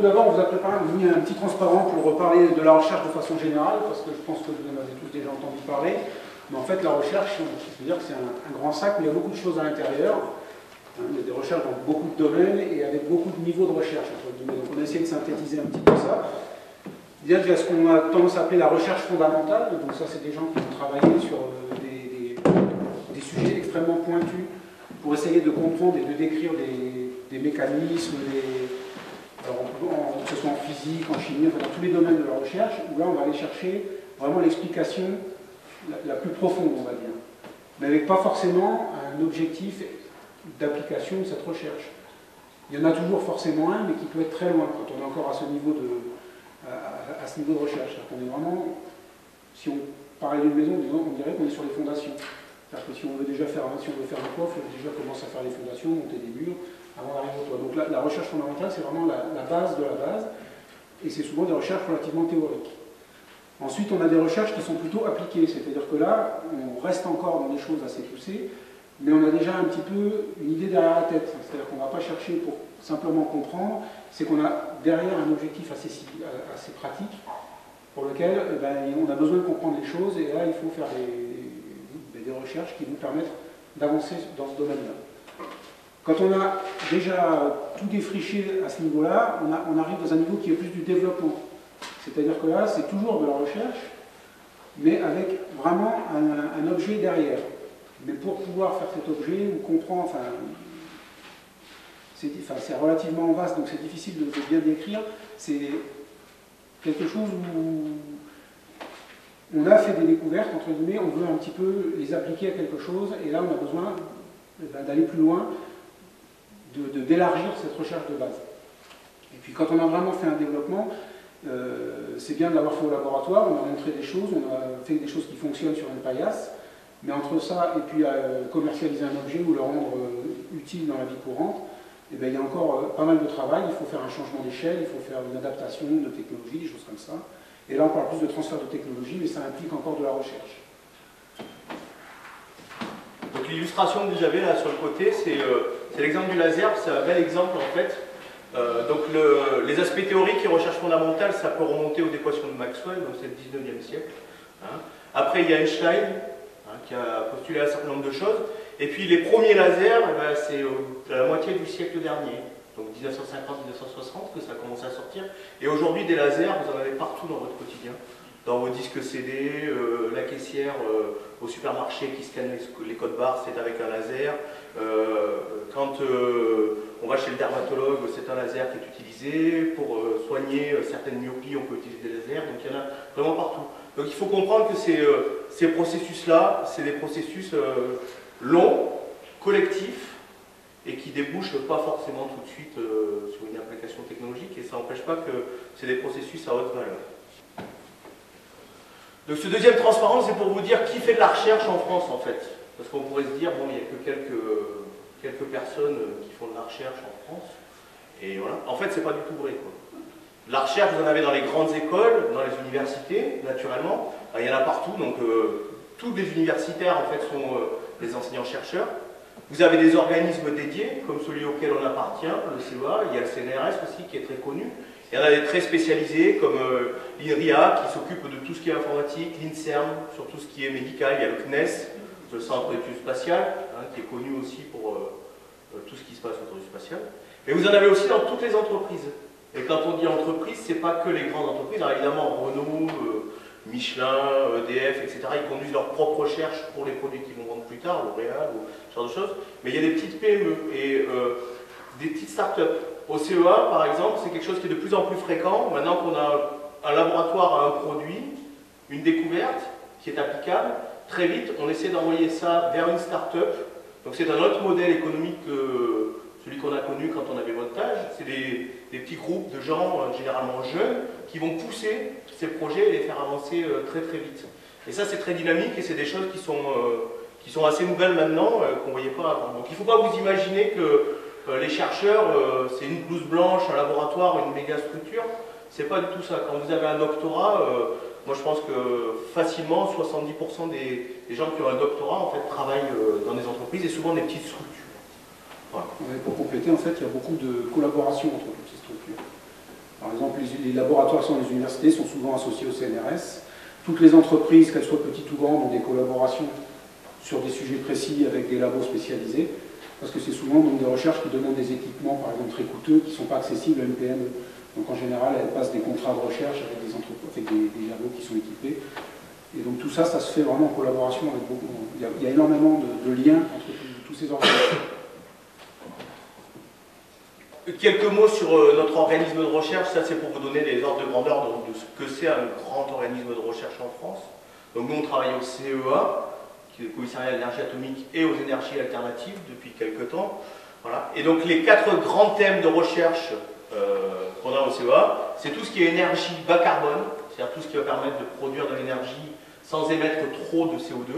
tout d'abord, on vous a préparé mis un petit transparent pour reparler de la recherche de façon générale, parce que je pense que vous en avez tous déjà entendu parler. Mais en fait, la recherche, je veux dire que c'est un grand sac, mais il y a beaucoup de choses à l'intérieur. Il y a des recherches dans beaucoup de domaines et avec beaucoup de niveaux de recherche, entre guillemets. Donc on a essayé de synthétiser un petit peu ça. Il y a ce qu'on a tendance à appeler la recherche fondamentale. Donc ça, c'est des gens qui vont travailler sur des sujets extrêmement pointus pour essayer de comprendre et de décrire des mécanismes, que ce soit en physique, en chimie, enfin, dans tous les domaines de la recherche, où là, on va aller chercher vraiment l'explication la plus profonde, on va dire. Mais avec pas forcément un objectif d'application de cette recherche. Il y en a toujours forcément un, mais qui peut être très loin quand on est encore à ce niveau de recherche. On est vraiment, si on parlait d'une maison, on dirait qu'on est sur les fondations. C'est-à-dire que si on veut déjà faire un toit, il faut déjà commencer à faire les fondations, monter des murs, avant d'arriver au toit. Donc là, la recherche fondamentale, c'est vraiment la base de la base, et c'est souvent des recherches relativement théoriques. Ensuite, on a des recherches qui sont plutôt appliquées, c'est-à-dire que là, on reste encore dans des choses assez poussées, mais on a déjà un petit peu une idée derrière la tête. C'est-à-dire qu'on ne va pas chercher pour simplement comprendre, c'est qu'on a derrière un objectif assez pratique, pour lequel on a besoin de comprendre les choses, et là, il faut faire des recherches qui vous permettent d'avancer dans ce domaine-là. Quand on a déjà tout défriché à ce niveau-là, on arrive dans un niveau qui est plus du développement. C'est-à-dire que là, c'est toujours de la recherche, mais avec vraiment un objet derrière. Mais pour pouvoir faire cet objet, on comprend, c'est relativement vaste, donc c'est difficile de bien décrire. C'est quelque chose où on a fait des découvertes, entre guillemets, on veut un petit peu les appliquer à quelque chose, et là, on a besoin d'aller plus loin, d'élargir cette recherche de base. Et puis, quand on a vraiment fait un développement, c'est bien de l'avoir fait au laboratoire, on a montré des choses, on a fait des choses qui fonctionnent sur une paillasse, mais entre ça et puis commercialiser un objet ou le rendre utile dans la vie courante, eh bien, il y a encore pas mal de travail, il faut faire un changement d'échelle, il faut faire une adaptation de technologie, des choses comme ça. Et là on parle plus de transfert de technologie, mais ça implique encore de la recherche. Donc l'illustration que vous avez là sur le côté, c'est l'exemple du laser, c'est un bel exemple en fait. Donc les aspects théoriques et recherche fondamentale, ça peut remonter aux équations de Maxwell, donc c'est le 19e siècle. Hein. Après il y a Einstein, qui a postulé un certain nombre de choses. Et puis les premiers lasers, c'est à la moitié du siècle dernier, donc 1950-1960 que ça a commencé à sortir. Et aujourd'hui des lasers, vous en avez partout dans votre quotidien. Dans vos disques CD, la caissière au supermarché qui scanne les codes barres, c'est avec un laser. Quand on va chez le dermatologue, c'est un laser qui est utilisé. Pour soigner certaines myopies, on peut utiliser des lasers. Donc il y en a vraiment partout. Donc il faut comprendre que ces processus-là, c'est des processus longs, collectifs, et qui débouchent pas forcément tout de suite sur une application technologique, et ça n'empêche pas que c'est des processus à haute valeur. Donc ce deuxième transparent, c'est pour vous dire qui fait de la recherche en France en fait. Parce qu'on pourrait se dire, bon, il n'y a que quelques personnes qui font de la recherche en France, et voilà. En fait, c'est pas du tout vrai, quoi. La recherche, vous en avez dans les grandes écoles, dans les universités, naturellement. Il y en a partout, donc tous les universitaires en fait sont des enseignants-chercheurs. Vous avez des organismes dédiés, comme celui auquel on appartient, le CEA. Il y a le CNRS aussi qui est très connu. Il y en a des très spécialisés, comme l'INRIA, qui s'occupe de tout ce qui est informatique, l'INSERM, sur tout ce qui est médical. Il y a le CNES, le Centre d'études spatiales, qui est connu aussi pour tout ce qui se passe autour du spatial. Mais vous en avez aussi dans toutes les entreprises. Et quand on dit entreprise, c'est pas que les grandes entreprises. Alors évidemment, Renault, Michelin, EDF, etc., ils conduisent leurs propres recherches pour les produits qu'ils vont vendre plus tard, L'Oréal, ou ce genre de choses. Mais il y a des petites PME et des petites startups. Au CEA, par exemple, c'est quelque chose qui est de plus en plus fréquent. Maintenant qu'on a un laboratoire à un produit, une découverte qui est applicable, très vite, on essaie d'envoyer ça vers une start-up. Donc c'est un autre modèle économique que celui qu'on a connu quand on avait votre âge. C'est des petits groupes de gens, généralement jeunes, qui vont pousser ces projets et les faire avancer très très vite. Et ça, c'est très dynamique et c'est des choses qui sont assez nouvelles maintenant, qu'on ne voyait pas avant. Donc il ne faut pas vous imaginer que les chercheurs, c'est une blouse blanche, un laboratoire, une méga structure. C'est pas du tout ça. Quand vous avez un doctorat, moi je pense que facilement 70% des gens qui ont un doctorat en fait travaillent dans des entreprises et souvent des petites structures. Voilà. Pour compléter, en fait, il y a beaucoup de collaboration entre toutes ces structures. Par exemple, les laboratoires sont les universités sont souvent associés au CNRS. Toutes les entreprises, qu'elles soient petites ou grandes, ont des collaborations sur des sujets précis avec des labos spécialisés, parce que c'est souvent donc, des recherches qui demandent des équipements, par exemple, très coûteux, qui ne sont pas accessibles à une PME. Donc en général, elles passent des contrats de recherche avec des entreprises, avec des labos qui sont équipés. Et donc tout ça, ça se fait vraiment en collaboration avec beaucoup. Il y a énormément de liens entre tous ces organismes. Quelques mots sur notre organisme de recherche, ça c'est pour vous donner les ordres de grandeur de ce que c'est un grand organisme de recherche en France. Donc nous on travaille au CEA, qui est le Commissariat à l'énergie atomique et aux énergies alternatives depuis quelques temps. Voilà. Et donc les 4 grands thèmes de recherche qu'on a au CEA, c'est tout ce qui est énergie bas carbone, c'est-à-dire tout ce qui va permettre de produire de l'énergie sans émettre trop de CO2.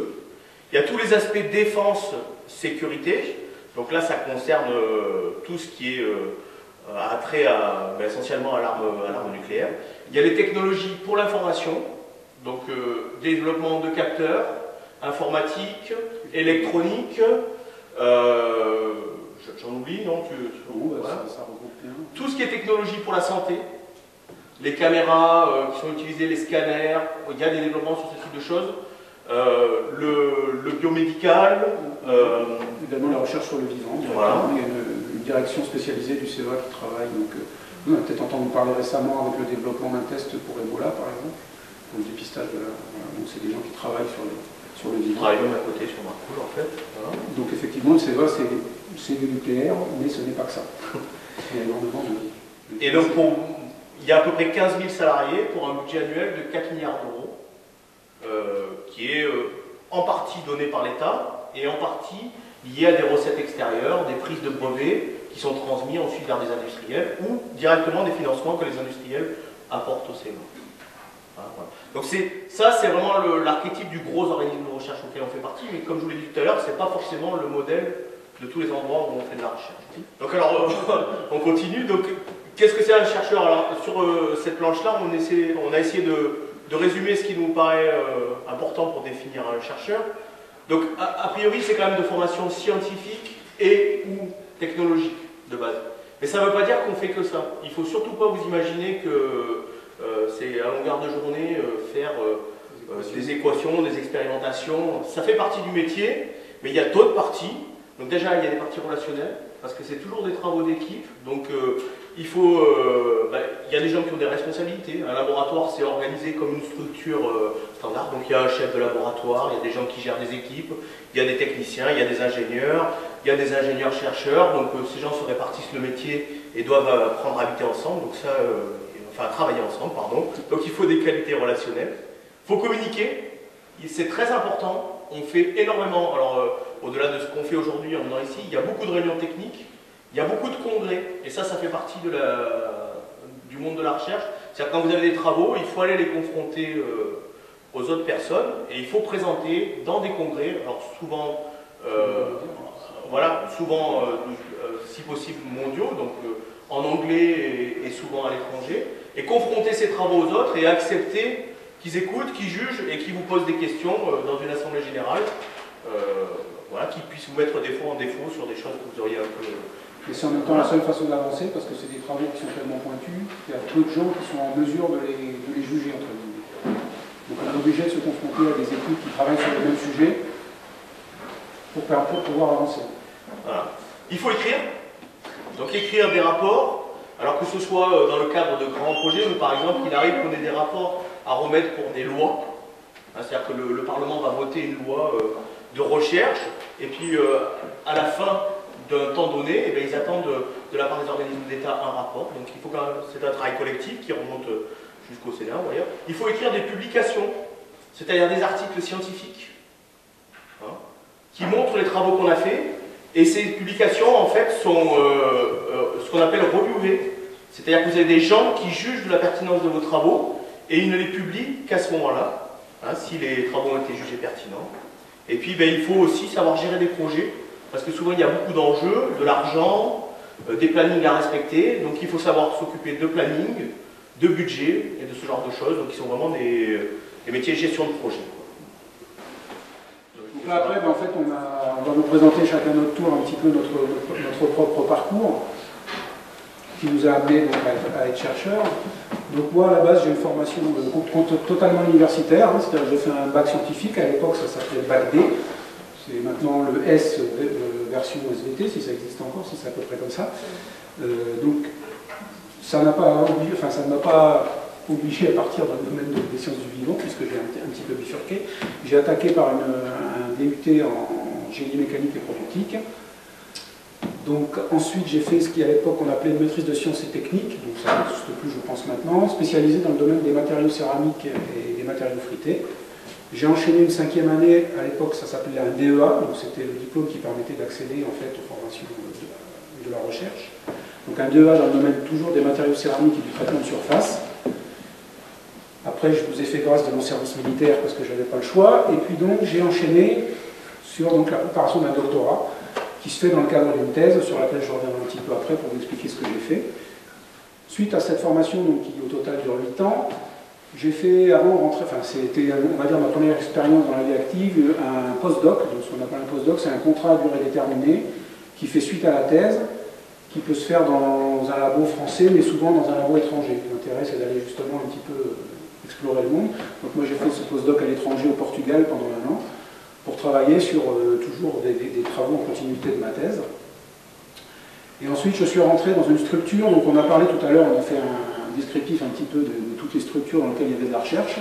Il y a tous les aspects défense, sécurité. Donc là, ça concerne tout ce qui est attrait essentiellement à l'arme nucléaire. Il y a les technologies pour l'information, donc développement de capteurs, informatique, électronique, j'en oublie, non voilà. Ça regroupe bien. Tout ce qui est technologie pour la santé, les caméras qui sont utilisées, les scanners, il y a des développements sur ce type de choses. Le biomédical. Également la recherche sur le vivant. Voilà. Il y a une direction spécialisée du CEA qui travaille. Donc, nous, on a peut-être entendu parler récemment avec le développement d'un test pour Ebola, par exemple, pour le dépistage de la. Voilà. Donc, c'est des gens qui travaillent sur le vivant. Ils travaillent même à côté sur Marcoule, en fait. Voilà. Donc, effectivement, le CEA, c'est du nucléaire, mais ce n'est pas que ça. Il y a énormément de. Et donc, il y a à peu près 15 000 salariés pour un budget annuel de 4 milliards d'euros. Qui est en partie donné par l'État et en partie lié à des recettes extérieures, des prises de brevets qui sont transmis ensuite vers des industriels ou directement des financements que les industriels apportent au CEA. Voilà. Donc ça, c'est vraiment l'archétype du gros organisme de recherche auquel on fait partie, mais comme je vous l'ai dit tout à l'heure, ce n'est pas forcément le modèle de tous les endroits où on fait de la recherche. Donc alors, on continue. Donc, qu'est-ce que c'est un chercheur? Alors, sur cette planche-là, on a essayé de résumer ce qui nous paraît important pour définir un chercheur. Donc, a priori, c'est quand même de formation scientifique et ou technologique de base. Mais ça ne veut pas dire qu'on fait que ça. Il ne faut surtout pas vous imaginer que c'est à longueur de journée faire des équations, des expérimentations. Ça fait partie du métier, mais il y a d'autres parties. Donc déjà, il y a des parties relationnelles, parce que c'est toujours des travaux d'équipe. Donc, il y a des gens qui ont des responsabilités. Un laboratoire, c'est organisé comme une structure standard. Donc, il y a un chef de laboratoire, il y a des gens qui gèrent des équipes, il y a des techniciens, il y a des ingénieurs, il y a des ingénieurs-chercheurs. Donc, ces gens se répartissent le métier et doivent apprendre à habiter ensemble. Donc, travailler ensemble, pardon. Donc, il faut des qualités relationnelles. Il faut communiquer. C'est très important. On fait énormément. Alors, au-delà de ce qu'on fait aujourd'hui en venant ici, il y a beaucoup de réunions techniques. Il y a beaucoup de congrès, et ça fait partie du monde de la recherche. C'est-à-dire que quand vous avez des travaux, il faut aller les confronter aux autres personnes, et il faut présenter dans des congrès, alors souvent, si possible mondiaux, donc en anglais et souvent à l'étranger, et confronter ces travaux aux autres et accepter qu'ils écoutent, qu'ils jugent et qu'ils vous posent des questions dans une assemblée générale, qu'ils puissent vous mettre des fois en défaut sur des choses que vous auriez un peu... Et c'est en même temps la seule façon d'avancer, parce que c'est des travaux qui sont tellement pointus, il y a peu de gens qui sont en mesure de les juger, entre guillemets. Donc on est obligé de se confronter à des équipes qui travaillent sur le même sujet pour pouvoir avancer. Voilà. Il faut écrire. Donc écrire des rapports, alors que ce soit dans le cadre de grands projets, ou par exemple, il arrive qu'on ait des rapports à remettre pour des lois. C'est-à-dire que le Parlement va voter une loi de recherche, et puis à la fin d'un temps donné, ils attendent de la part des organismes d'État un rapport. Donc il faut quand même, c'est un travail collectif qui remonte jusqu'au Sénat ou ailleurs. Il faut écrire des publications, c'est-à-dire des articles scientifiques, qui montrent les travaux qu'on a fait. Et ces publications, en fait, sont ce qu'on appelle reviewées. C'est-à-dire que vous avez des gens qui jugent de la pertinence de vos travaux et ils ne les publient qu'à ce moment-là, si les travaux ont été jugés pertinents. Et puis, il faut aussi savoir gérer des projets. Parce que souvent, il y a beaucoup d'enjeux, de l'argent, des plannings à respecter. Donc, il faut savoir s'occuper de planning, de budget et de ce genre de choses. Donc, qui sont vraiment des métiers de gestion de projet. Donc là, après, en fait, on va vous présenter chacun notre tour un petit peu notre propre parcours. qui nous a amené donc, à être chercheurs. Donc moi, à la base, j'ai une formation totalement universitaire, hein, c'est-à-dire que j'ai fait un bac scientifique, à l'époque ça s'appelait le bac D, c'est maintenant le S version SVT, si ça existe encore, si c'est à peu près comme ça. Donc ça ne m'a pas obligé à partir dans le domaine des sciences du vivant, puisque j'ai un petit peu bifurqué. J'ai attaqué par un DUT en génie mécanique et probiotique. Donc ensuite j'ai fait ce qu'à l'époque on appelait une maîtrise de sciences et techniques, donc ça n'existe plus je pense maintenant, spécialisé dans le domaine des matériaux céramiques et des matériaux fruités. J'ai enchaîné une 5e année, à l'époque ça s'appelait un DEA, donc c'était le diplôme qui permettait d'accéder en fait aux formations de la recherche. Donc un DEA dans le domaine toujours des matériaux céramiques et du traitement de surface. Après je vous ai fait grâce de mon service militaire parce que je n'avais pas le choix, et puis donc j'ai enchaîné sur donc, la préparation d'un doctorat, qui se fait dans le cadre d'une thèse, sur laquelle je reviendrai un petit peu après pour vous expliquer ce que j'ai fait. Suite à cette formation, donc, qui au total dure 8 ans, j'ai fait, avant de rentrer, enfin c'était, on va dire, ma première expérience dans la vie active, un postdoc. Donc ce qu'on appelle un postdoc, c'est un contrat à durée déterminée, qui fait suite à la thèse, qui peut se faire dans un labo français, mais souvent dans un labo étranger. L'intérêt, c'est d'aller justement un petit peu explorer le monde. Donc moi j'ai fait ce postdoc à l'étranger, au Portugal, pendant 1 an, pour travailler sur toujours des travaux en continuité de ma thèse. Et ensuite, je suis rentré dans une structure, donc on a parlé tout à l'heure, on a fait un descriptif un petit peu de toutes les structures dans lesquelles il y avait de la recherche,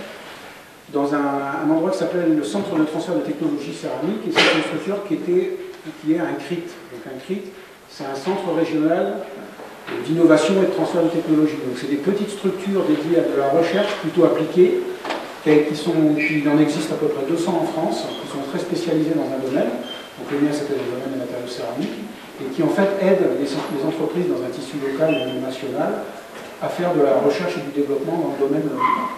dans un endroit qui s'appelait le Centre de transfert de technologie céramique, et c'est une structure qui est un CRIT. Donc un CRIT, c'est un centre régional d'innovation et de transfert de technologie. Donc c'est des petites structures dédiées à de la recherche plutôt appliquée, il en existe à peu près 200 en France, qui sont très spécialisés dans un domaine. Donc le mien c'était dans le domaine des matériaux céramiques, et qui en fait aident les entreprises dans un tissu local ou national à faire de la recherche et du développement dans le domaine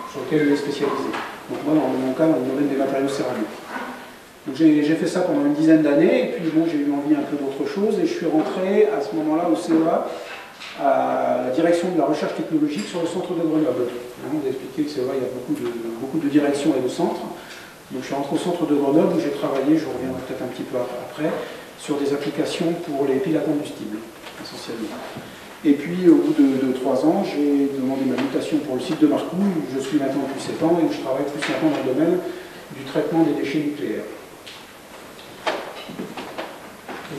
sur lequel il est spécialisé. Donc moi dans mon cas, dans le domaine des matériaux céramiques. Donc j'ai fait ça pendant une dizaine d'années, et puis bon, j'ai eu envie un peu d'autre chose, et je suis rentré à ce moment-là au CEA, à la direction de la recherche technologique sur le centre de Grenoble. On a expliqué que c'est vrai, il y a beaucoup de directions et de centres. Donc je suis rentré au centre de Grenoble où j'ai travaillé, je reviendrai peut-être un petit peu après, sur des applications pour les piles à combustible, essentiellement. Et puis au bout de 3 ans, j'ai demandé ma mutation pour le site de Marcoux, où je suis maintenant depuis 7 ans et où je travaille plus maintenant dans le domaine du traitement des déchets nucléaires.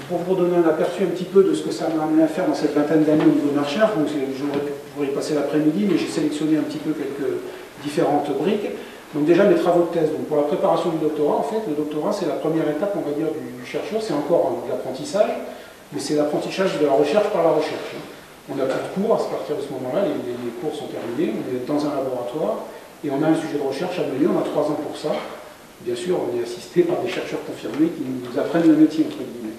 Pour vous donner un aperçu un petit peu de ce que ça m'a amené à faire dans cette vingtaine d'années au niveau de ma recherche, j'aurais pu y passer l'après-midi, mais j'ai sélectionné un petit peu quelques différentes briques. Donc déjà mes travaux de thèse. Donc pour la préparation du doctorat, en fait, le doctorat c'est la première étape, on va dire, du chercheur, c'est encore de l'apprentissage, mais c'est l'apprentissage de la recherche par la recherche. On a plus de cours à partir de ce moment-là, les cours sont terminés, on est dans un laboratoire, et on a un sujet de recherche à mener, on a 3 ans pour ça. Bien sûr, on est assisté par des chercheurs confirmés qui nous apprennent le métier, entre guillemets.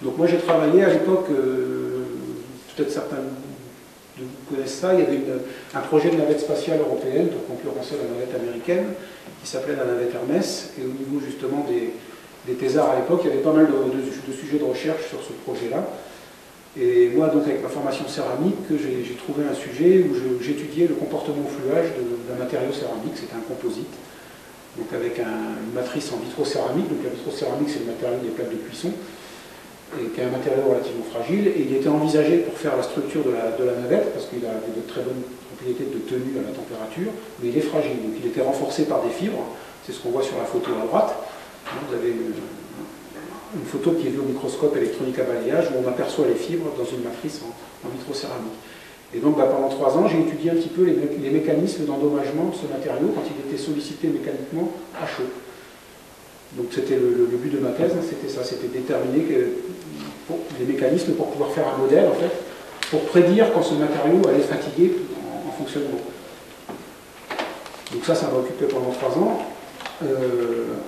Donc moi j'ai travaillé à l'époque, peut-être certains de vous connaissent ça, il y avait un projet de navette spatiale européenne pour concurrencer la navette américaine, qui s'appelait la navette Hermès, et au niveau justement des thésards à l'époque, il y avait pas mal de sujets de recherche sur ce projet-là. Et moi donc avec ma formation céramique, j'ai trouvé un sujet où j'étudiais le comportement au fluage d'un matériau céramique, c'était un composite, donc avec une matrice en vitrocéramique, donc la vitrocéramique c'est le matériau des plaques de cuisson, et qui est un matériau relativement fragile, et il était envisagé pour faire la structure de la navette, parce qu'il a de très bonnes propriétés de tenue à la température, mais il est fragile, donc il était renforcé par des fibres, c'est ce qu'on voit sur la photo à droite. Vous avez une photo qui est vue au microscope électronique à balayage, où on aperçoit les fibres dans une matrice en vitrocéramique. Et donc pendant 3 ans, j'ai étudié un petit peu les mécanismes d'endommagement de ce matériau quand il était sollicité mécaniquement à chaud. Donc c'était le but de ma thèse, c'était ça, c'était déterminer les mécanismes pour pouvoir faire un modèle, en fait, pour prédire quand ce matériau allait fatiguer en fonctionnement. Donc ça m'a occupé pendant 3 ans.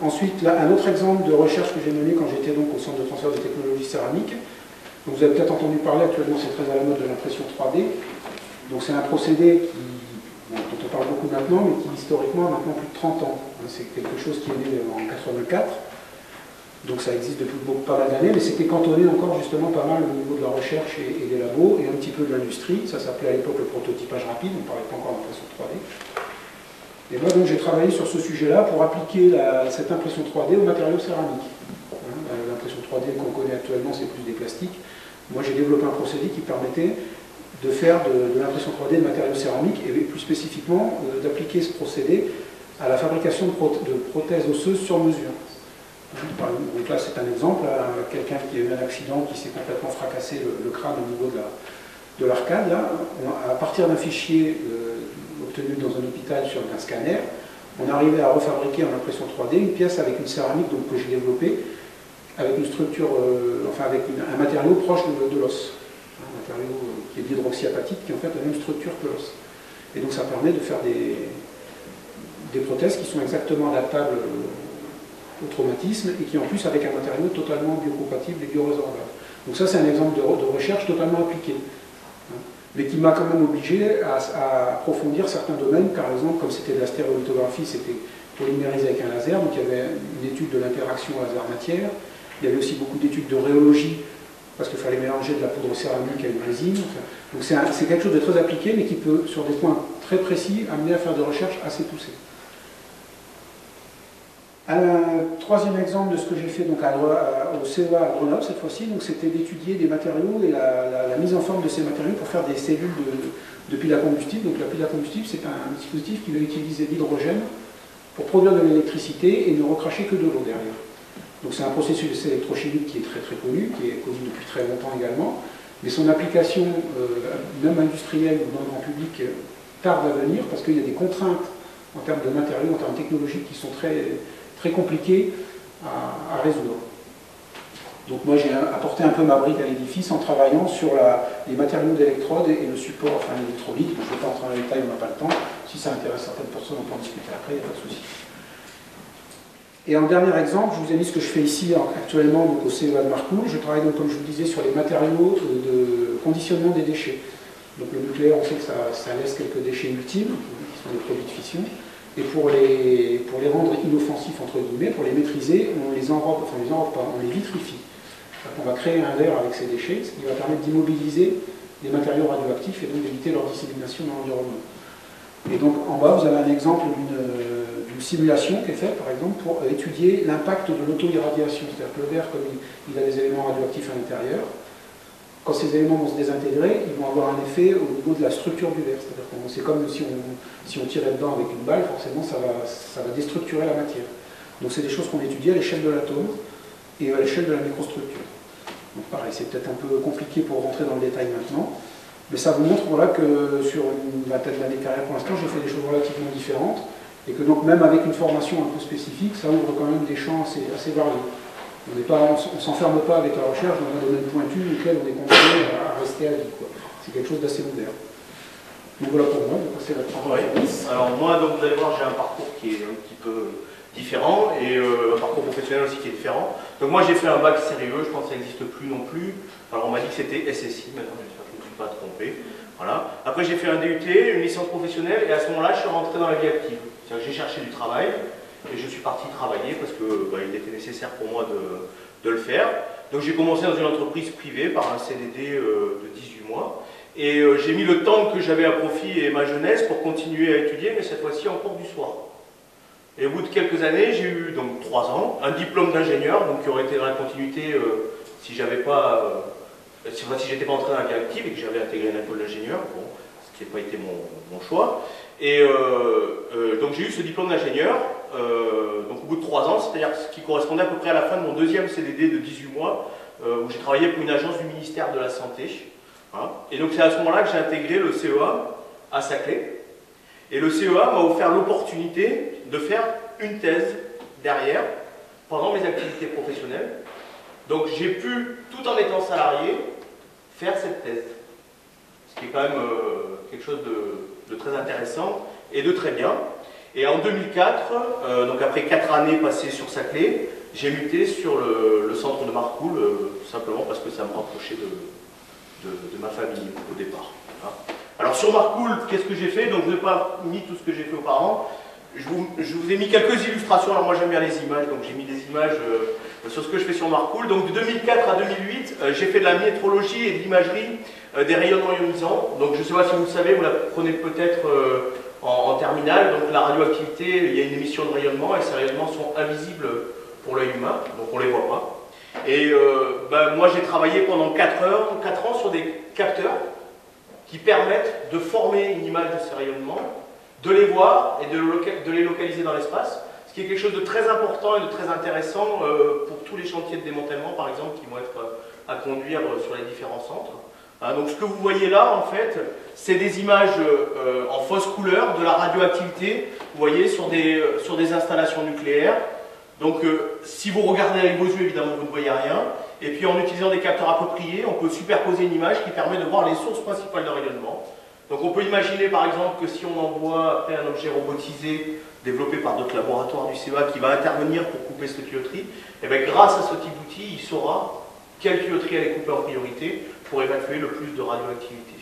Ensuite, là, un autre exemple de recherche que j'ai mené quand j'étais donc au Centre de transfert de technologie céramique. Donc, vous avez peut-être entendu parler, actuellement c'est très à la mode, de l'impression 3D. Donc c'est un procédé dont on parle beaucoup maintenant, mais qui historiquement a maintenant plus de 30 ans. C'est quelque chose qui est né en 84, donc ça existe depuis pas mal d'années, mais c'était cantonné encore justement pas mal au niveau de la recherche et des labos, et un petit peu de l'industrie. Ça s'appelait à l'époque le prototypage rapide, on ne parlait pas encore d'impression 3D. Et moi donc j'ai travaillé sur ce sujet-là pour appliquer cette impression 3D aux matériaux céramiques. L'impression 3D qu'on connaît actuellement, c'est plus des plastiques. Moi j'ai développé un procédé qui permettait de faire de l'impression 3D de matériaux céramiques et plus spécifiquement d'appliquer ce procédé à la fabrication de prothèses osseuses sur mesure. Donc là c'est un exemple, quelqu'un qui a eu un accident, qui s'est complètement fracassé le crâne au niveau de l'arcade. À partir d'un fichier obtenu dans un hôpital sur un scanner, on arrivait à refabriquer en impression 3D une pièce avec une céramique donc, que j'ai développée, avec une structure, avec un matériau proche de l'os. Un matériau qui est de l'hydroxyapatite, qui est en fait la même structure que l'os. Et donc ça permet de faire des prothèses qui sont exactement adaptables au traumatisme et qui en plus avec un matériau totalement biocompatible et biorésorbable. Donc ça c'est un exemple de recherche totalement appliquée, mais qui m'a quand même obligé à approfondir certains domaines. Par exemple, comme c'était de la stéréolithographie, c'était polymérisé avec un laser, donc il y avait une étude de l'interaction laser-matière, il y avait aussi beaucoup d'études de rhéologie, parce qu'il fallait mélanger de la poudre céramique à une résine. Donc c'est quelque chose de très appliqué, mais qui peut, sur des points très précis, amener à faire des recherches assez poussées. Un troisième exemple de ce que j'ai fait donc, au CEA à Grenoble cette fois-ci, c'était d'étudier des matériaux et la mise en forme de ces matériaux pour faire des cellules de piles à combustible. Donc la pile à combustible, c'est un dispositif qui va utiliser l'hydrogène pour produire de l'électricité et ne recracher que de l'eau derrière. Donc c'est un processus électrochimique qui est très très connu, qui est connu depuis très longtemps également, mais son application, même industrielle ou dans le grand public, tarde à venir parce qu'il y a des contraintes en termes de matériaux, en termes technologiques qui sont très compliquées à résoudre. Donc moi j'ai apporté un peu ma brique à l'édifice en travaillant sur les matériaux d'électrode et le support, enfin l'électrolyte. Je ne vais pas entrer dans les détails, on n'a pas le temps. Si ça intéresse certaines personnes, on peut en discuter après, il n'y a pas de souci. Et en dernier exemple, je vous ai mis ce que je fais ici actuellement donc au CEA de Marcoule. Je travaille donc, comme je vous le disais, sur les matériaux de conditionnement des déchets. Donc le nucléaire, on sait que ça laisse quelques déchets ultimes, qui sont des produits de fission. Et pour les rendre inoffensifs, entre guillemets, pour les maîtriser, on les enrobe, enfin on les enrobe pas, on les vitrifie. On va créer un verre avec ces déchets, ce qui va permettre d'immobiliser des matériaux radioactifs et donc d'éviter leur dissémination dans l'environnement. Et donc en bas, vous avez un exemple d'une simulation qui est faite, par exemple, pour étudier l'impact de l'auto-irradiation. C'est-à-dire que le verre, comme il a des éléments radioactifs à l'intérieur, quand ces éléments vont se désintégrer, ils vont avoir un effet au niveau de la structure du verre. C'est-à-dire que c'est comme si on tirait dedans avec une balle, forcément ça va déstructurer la matière. Donc c'est des choses qu'on étudie à l'échelle de l'atome et à l'échelle de la microstructure. Donc pareil, c'est peut-être un peu compliqué pour rentrer dans le détail maintenant, mais ça vous montre voilà, que sur une vingtaine d'années de carrière pour l'instant, j'ai fait des choses relativement différentes, et que donc même avec une formation un peu spécifique, ça ouvre quand même des champs assez variés. On ne s'enferme pas avec la recherche dans un domaine pointu auquel on est condamné à rester à vie. C'est quelque chose d'assez ouvert. Donc voilà pour moi, je vais passer la parole à Fabrice. Alors moi, donc, vous allez voir, j'ai un parcours qui est un petit peu différent et un parcours professionnel aussi qui est différent. Donc moi j'ai fait un bac sérieux, je pense que ça n'existe plus non plus. Alors on m'a dit que c'était SSI, maintenant j'espère que je ne me suis pas trompé. Voilà. Après j'ai fait un DUT, une licence professionnelle et à ce moment-là je suis rentré dans la vie active. C'est-à-dire que j'ai cherché du travail et je suis parti travailler parce que il était nécessaire pour moi de le faire. Donc j'ai commencé dans une entreprise privée par un CDD de 18 mois. Et j'ai mis le temps que j'avais à profit et ma jeunesse pour continuer à étudier, mais cette fois-ci en cours du soir. Et au bout de quelques années, j'ai eu donc 3 ans, un diplôme d'ingénieur, donc qui aurait été dans la continuité si j'avais pas, si j'étais pas entré dans la vie active et que j'avais intégré une école d'ingénieur, bon, ce qui n'a pas été mon choix. Et donc j'ai eu ce diplôme d'ingénieur, donc au bout de 3 ans, c'est-à-dire ce qui correspondait à peu près à la fin de mon deuxième CDD de 18 mois, où j'ai travaillé pour une agence du ministère de la Santé. Hein. Et donc c'est à ce moment-là que j'ai intégré le CEA à Saclay. Et le CEA m'a offert l'opportunité de faire une thèse derrière, pendant mes activités professionnelles. Donc j'ai pu, tout en étant salarié, faire cette thèse. Ce qui est quand même quelque chose de très intéressant et de très bien. Et en 2004, donc après 4 années passées sur Saclay, j'ai muté sur le centre de Marcoule, tout simplement parce que ça me rapprochait de ma famille au départ. Hein. Alors sur Marcoule, qu'est-ce que j'ai fait? Donc je n'ai pas mis tout ce que j'ai fait auparavant. Je vous ai mis quelques illustrations. Alors moi j'aime bien les images, donc j'ai mis des images sur ce que je fais sur Marcoule. Donc de 2004 à 2008, j'ai fait de la métrologie et de l'imagerie des rayonnements ionisants. Donc je ne sais pas si vous le savez, vous la prenez peut-être en terminale. Donc la radioactivité, il y a une émission de rayonnement et ces rayonnements sont invisibles pour l'œil humain, donc on ne les voit pas. Et moi j'ai travaillé pendant 4 ans sur des capteurs qui permettent de former une image de ces rayonnements, de les voir et de les localiser dans l'espace, ce qui est quelque chose de très important et de très intéressant pour tous les chantiers de démantèlement, par exemple, qui vont être à conduire sur les différents centres. Donc ce que vous voyez là, en fait, c'est des images en fausse couleur de la radioactivité, vous voyez, sur des installations nucléaires. Donc si vous regardez avec vos yeux, évidemment, vous ne voyez rien. Et puis en utilisant des capteurs appropriés, on peut superposer une image qui permet de voir les sources principales de rayonnement. Donc on peut imaginer par exemple que si on envoie après un objet robotisé développé par d'autres laboratoires du CEA qui va intervenir pour couper cette tuyauterie, et bien grâce à ce type d'outil, il saura quelle tuyauterie aller couper en priorité pour évacuer le plus de radioactivité.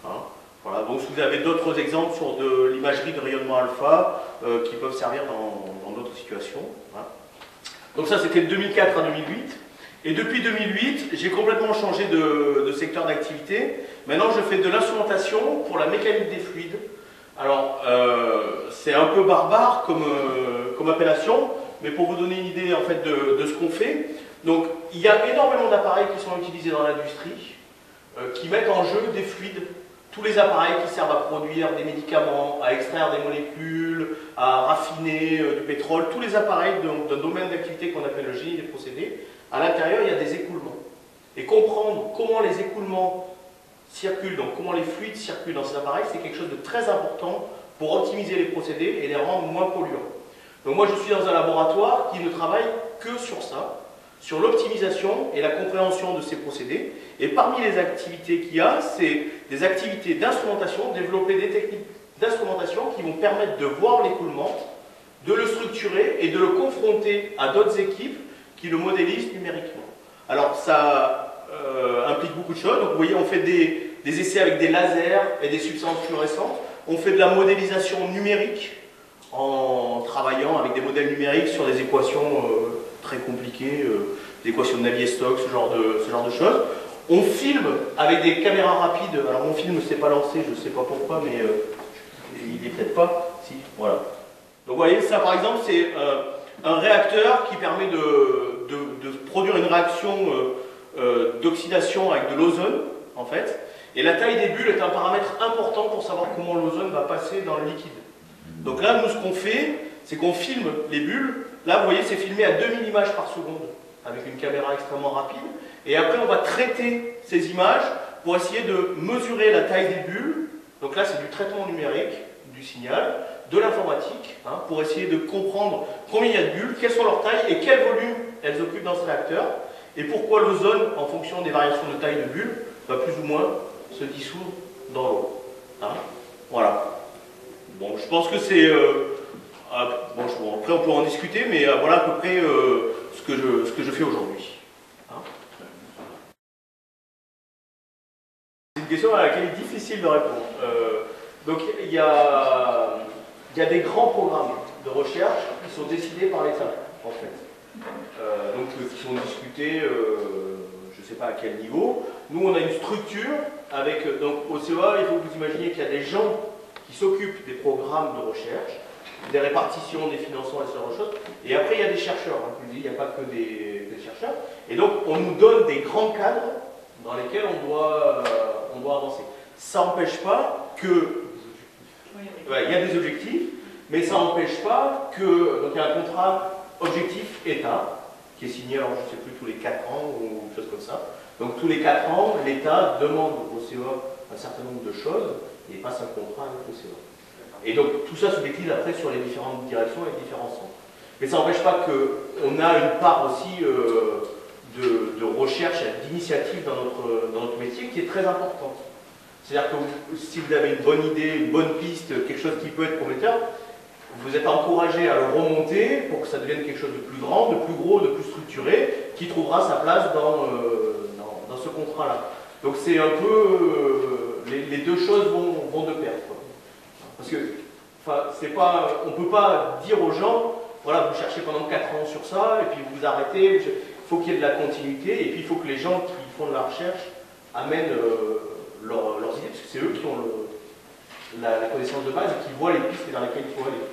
Hein, voilà. Donc si vous avez d'autres exemples sur de l'imagerie de rayonnement alpha qui peuvent servir dans d'autres situations. Hein. Donc ça c'était de 2004 à 2008. Et depuis 2008, j'ai complètement changé de secteur d'activité. Maintenant, je fais de l'instrumentation pour la mécanique des fluides. Alors, c'est un peu barbare comme appellation, mais pour vous donner une idée en fait, de ce qu'on fait. Donc, il y a énormément d'appareils qui sont utilisés dans l'industrie, qui mettent en jeu des fluides. Tous les appareils qui servent à produire des médicaments, à extraire des molécules, à raffiner du pétrole, tous les appareils d'un domaine d'activité qu'on appelle le génie des procédés, à l'intérieur, il y a des écoulements. Et comprendre comment les écoulements circulent, donc comment les fluides circulent dans ces appareils, c'est quelque chose de très important pour optimiser les procédés et les rendre moins polluants. Donc moi, je suis dans un laboratoire qui ne travaille que sur ça, sur l'optimisation et la compréhension de ces procédés. Et parmi les activités qu'il y a, c'est des activités d'instrumentation, développer des techniques d'instrumentation qui vont permettre de voir l'écoulement, de le structurer et de le confronter à d'autres équipes qui le modélisent numériquement. Alors ça implique beaucoup de choses. Donc vous voyez, on fait des essais avec des lasers et des substances fluorescentes. On fait de la modélisation numérique en travaillant avec des modèles numériques sur des équations très compliquées, des équations de Navier-Stokes, ce genre de choses. On filme avec des caméras rapides. Alors mon film ne s'est pas lancé, je ne sais pas pourquoi, mais il n'est peut-être pas. Si, voilà. Donc vous voyez, ça par exemple, c'est un réacteur qui permet de produire une réaction d'oxydation avec de l'ozone, en fait. Et la taille des bulles est un paramètre important pour savoir comment l'ozone va passer dans le liquide. Donc là, nous, ce qu'on fait, c'est qu'on filme les bulles. Là, vous voyez, c'est filmé à 2000 images par seconde, avec une caméra extrêmement rapide. Et après, on va traiter ces images pour essayer de mesurer la taille des bulles. Donc là, c'est du traitement numérique du signal, de l'informatique, hein, pour essayer de comprendre combien il y a de bulles, quelles sont leurs tailles et quel volume elles occupent dans ce réacteur, et pourquoi l'ozone, en fonction des variations de taille de bulles, va plus ou moins se dissoudre dans l'eau. Hein. Voilà. Bon, je pense que c'est... bon, après, on peut en discuter, mais voilà à peu près ce que je fais aujourd'hui. Hein. C'est une question à laquelle il est difficile de répondre. Donc, il y a des grands programmes de recherche qui sont décidés par l'État, en fait. Donc, qui sont discutés, je ne sais pas à quel niveau. Nous, on a une structure avec... Donc, au CEA, il faut que vous imaginiez qu'il y a des gens qui s'occupent des programmes de recherche, des répartitions, des financements et ce genre de choses. Et après, il y a des chercheurs. Hein, il n'y a pas que des chercheurs. Et donc, on nous donne des grands cadres dans lesquels on doit avancer. Ça n'empêche pas que... Ouais, il y a des objectifs, mais ça n'empêche pas que... Donc, il y a un contrat objectif État, qui est signé, alors je ne sais plus, tous les 4 ans ou quelque chose comme ça. Donc, tous les 4 ans, l'État demande au CEA un certain nombre de choses et passe un contrat avec le CEA. Et donc, tout ça se décline après sur les différentes directions et les différents centres. Mais ça n'empêche pas qu'on a une part aussi de recherche et d'initiative dans notre métier qui est très importante. C'est-à-dire que si vous avez une bonne idée, une bonne piste, quelque chose qui peut être prometteur, vous êtes encouragé à le remonter pour que ça devienne quelque chose de plus grand, de plus gros, de plus structuré, qui trouvera sa place dans ce contrat-là. Donc c'est un peu... les deux choses vont de pair. Quoi. Parce que, enfin, c'est pas... On ne peut pas dire aux gens, voilà, vous cherchez pendant 4 ans sur ça, et puis vous arrêtez, il faut qu'il y ait de la continuité, et puis il faut que les gens qui font de la recherche amènent leurs idées, parce que c'est eux qui ont la connaissance de base et qui voient les pistes dans lesquelles il faut aller.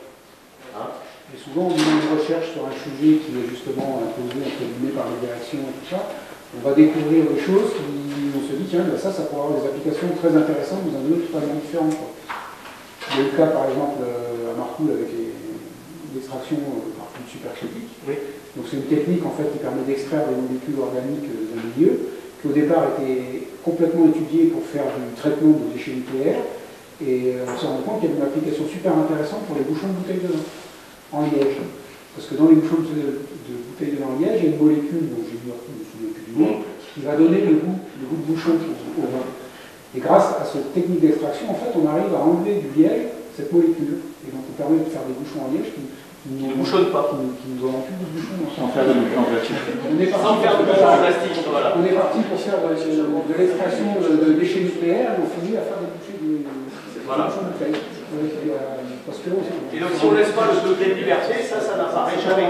Hein. Et souvent, on demande une recherche sur un sujet qui est justement imposé entre guillemets par les directions et tout ça. on va découvrir des choses qui, on se dit, tiens, ben ça pourrait avoir des applications très intéressantes dans un domaine totalement différent. Quoi. Il y a eu le cas, par exemple, à Marcoule avec l'extraction par fluide supercritique. Oui. Donc c'est une technique en fait qui permet d'extraire des molécules organiques d'un milieu, qui au départ était complètement étudiée pour faire du traitement de déchets nucléaires. Et on s'est rendu compte qu'il y avait une application super intéressante pour les bouchons de bouteilles de vin en liège. Parce que dans les bouchons de bouteilles de vin en liège, il y a une molécule dont je ne me souviens plus du nom, qui va donner le goût de bouchon au vin. Et grâce à cette technique d'extraction, en fait, on arrive à enlever du liège cette molécule. Et donc on permet de faire des bouchons en liège qui ne bouchonnent pas. Qui nous donnent plus de bouchons. Sans faire de bouchons en plastique. Sans faire de bouchons en plastique, voilà. On est parti pour faire de l'extraction de déchets nucléaires et on finit à faire des bouchées de bouchons de bouteilles. Et donc si on ne laisse pas le degré de liberté, ça n'apparaît jamais.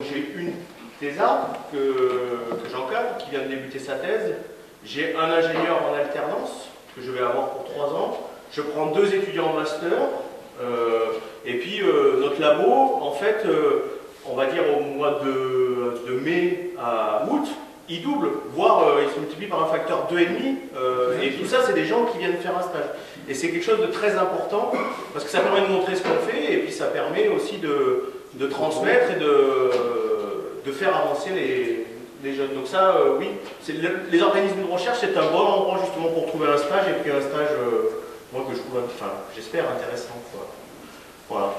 J'ai une thésarde que j'encadre, qui vient de débuter sa thèse. J'ai un ingénieur en alternance, que je vais avoir pour 3 ans. Je prends 2 étudiants en master. Et puis notre labo, en fait, on va dire au mois de mai à août, il double, voire il se multiplie par un facteur 2,5. Et tout ça, c'est des gens qui viennent faire un stage. Et c'est quelque chose de très important, parce que ça permet de montrer ce qu'on fait, et puis ça permet aussi de transmettre et de faire avancer les jeunes. Donc ça, oui, les organismes de recherche, c'est un bon endroit justement pour trouver un stage, et puis un stage, moi, que je trouve, enfin, j'espère intéressant, quoi. Voilà.